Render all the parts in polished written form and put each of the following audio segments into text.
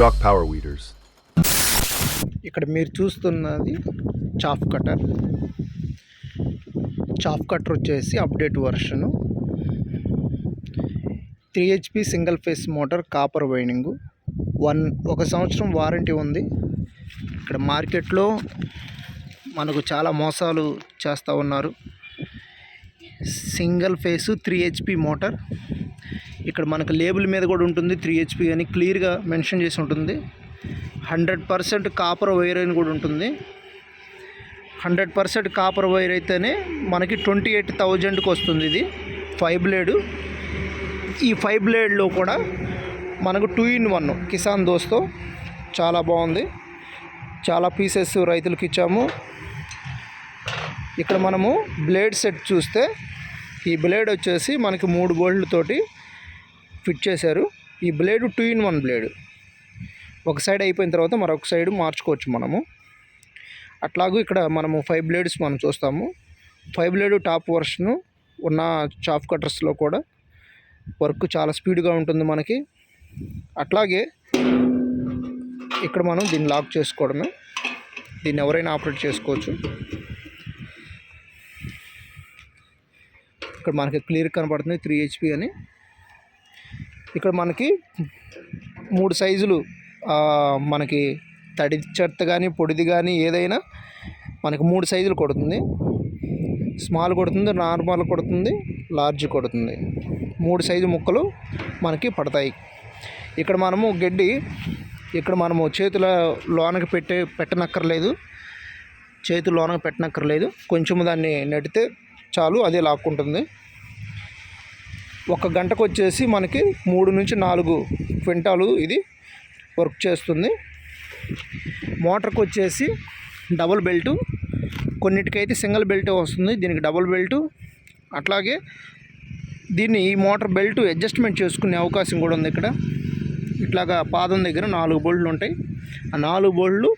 Shock Power Weeders. ఇక్కడ మీరు చూస్తున్నది చాఫ్ కటర్. చాఫ్ కటర్ వచ్చేసి అప్డేట్ వర్షను 3 HP single phase motor, copper winding, 1 సంవత్సరం వారంటీ ఉంది. ఇక్కడ మార్కెట్లో మనకు చాలా మోసాలు చేస్తూ ఉన్నారు. Single face 3 HP motor. ఇక్కడ మనకు లేబుల్ మీద కూడా ఉంటుంది 3 HP అని క్లియర్గా మెన్షన్ చేసి ఉంటుంది. 100% కాపర్ వైర్ అని కూడా ఉంటుంది. 100% కాపర్ వైర్ అయితేనే మనకి 28,000కి వస్తుంది. ఇది 5 బ్లేడు. ఈ 5 బ్లేడ్లో కూడా మనకు 2-in-1 కిసాన్ దోస్తో చాలా బాగుంది. చాలా పీసెస్ రైతులకు ఇచ్చాము. ఇక్కడ మనము బ్లేడ్ సెట్ చూస్తే ఈ బ్లేడ్ వచ్చేసి మనకి 3 బోల్ట్లతోటి ఫిట్ చేశారు. ఈ బ్లేడు 2-in-1 బ్లేడు. ఒక సైడ్ అయిపోయిన తర్వాత మరొక సైడ్ మార్చుకోవచ్చు మనము. అట్లాగూ ఇక్కడ మనము 5 బ్లేడ్స్ మనం చూస్తాము. 5 బ్లేడు టాప్ వర్షను ఉన్న చాఫ్ కటర్స్లో కూడా వర్క్ చాలా స్పీడ్గా ఉంటుంది మనకి. అట్లాగే ఇక్కడ మనం దీన్ని లాక్ చేసుకోవడమే. దీన్ని ఎవరైనా ఆపరేట్ చేసుకోవచ్చు. ఇక్కడ మనకి క్లియర్ కనపడుతుంది 3 HP అని. ఇక్కడ మనకి 3 సైజులు, మనకి తడి చెత్త కానీ పొడిది కానీ ఏదైనా మనకి 3 సైజులు కొడుతుంది. స్మాల్ కొడుతుంది, నార్మల్ కొడుతుంది, లార్జ్ కొడుతుంది. 3 సైజు ముక్కలు మనకి పడతాయి. ఇక్కడ మనము గడ్డి ఇక్కడ మనము చేతుల లోనకి పెట్టనక్కర్లేదు. చేతుల లోనకి పెట్టనక్కర్లేదు. కొంచెం దాన్ని నెడితే చాలు, అదే లాక్కుంటుంది. 1 గంటకు వచ్చేసి మనకి 3 నుంచి 4 క్వింటాలు ఇది వర్క్ చేస్తుంది. మోటార్కి వచ్చేసి డబుల్ బెల్టు, కొన్నిటికైతే సింగిల్ బెల్టే వస్తుంది, దీనికి డబుల్ బెల్టు. అట్లాగే దీన్ని ఈ మోటార్ బెల్ట్ అడ్జస్ట్మెంట్ చేసుకునే అవకాశం కూడా ఉంది. ఇక్కడ ఇట్లాగా పాదం దగ్గర 4 బోల్ట్లు ఉంటాయి. ఆ 4 బోల్ట్లు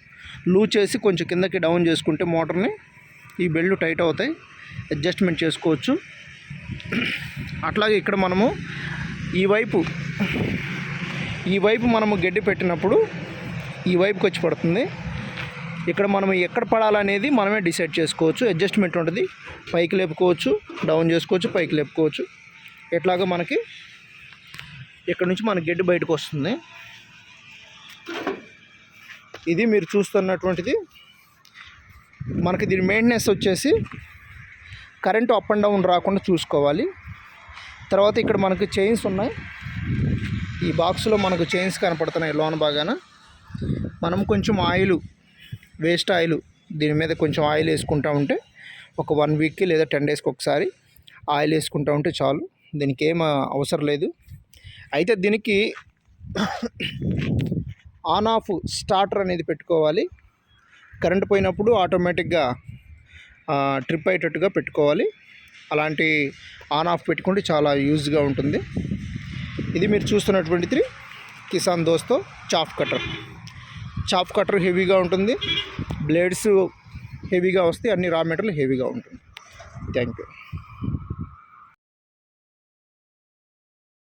లూజ్ చేసి కొంచెం కిందకి డౌన్ చేసుకుంటే మోటార్ని ఈ బెల్ట్ టైట్ అవుతాయి, అడ్జస్ట్మెంట్ చేసుకోవచ్చు. అట్లాగే ఇక్కడ మనము ఈ వైపు మనము గడ్డి పెట్టినప్పుడు ఈ వైపుకి వచ్చి పడుతుంది. ఇక్కడ మనం ఎక్కడ పడాలనేది మనమే డిసైడ్ చేసుకోవచ్చు. అడ్జస్ట్మెంట్ ఉంటుంది. పైకి లేపుకోవచ్చు, డౌన్ చేసుకోవచ్చు, పైకి లేపుకోవచ్చు. ఎట్లాగా మనకి ఇక్కడ నుంచి మన గడ్డి బయటకు వస్తుంది. ఇది మీరు చూస్తున్నటువంటిది. మనకి దీని మెయింటెనెన్స్ వచ్చేసి కరెంటు అప్ అండ్ డౌన్ రాకుండా చూసుకోవాలి. తర్వాత ఇక్కడ మనకి చైన్స్ ఉన్నాయి. ఈ బాక్స్లో మనకు చైన్స్ కనపడుతున్నాయి లోన బాగాన. మనం కొంచెం ఆయిల్, వేస్ట్ ఆయిల్ దీని మీద కొంచెం ఆయిల్ వేసుకుంటూ ఉంటే ఒక 1 వీక్కి లేదా 10 డేస్కి ఒకసారి ఆయిల్ వేసుకుంటూ ఉంటే చాలు. దీనికి ఏం అవసరం లేదు. అయితే దీనికి ఆన్ ఆఫ్ స్టార్టర్ అనేది పెట్టుకోవాలి. కరెంట్ పోయినప్పుడు ఆటోమేటిక్గా ట్రిప్ అయ్యేటట్టుగా పెట్టుకోవాలి. అలాంటి ఆన్ ఆఫ్ పెట్టుకుంటే చాలా యూజ్గా ఉంటుంది. ఇది మీరు చూస్తున్నటువంటిది కిసాన్ దోస్తో చాఫ్ కటర్. చాఫ్ కటర్ హెవీగా ఉంటుంది, బ్లేడ్స్ హెవీగా వస్తాయి, అన్ని రా మెటీరియల్ హెవీగా ఉంటుంది. Thank you.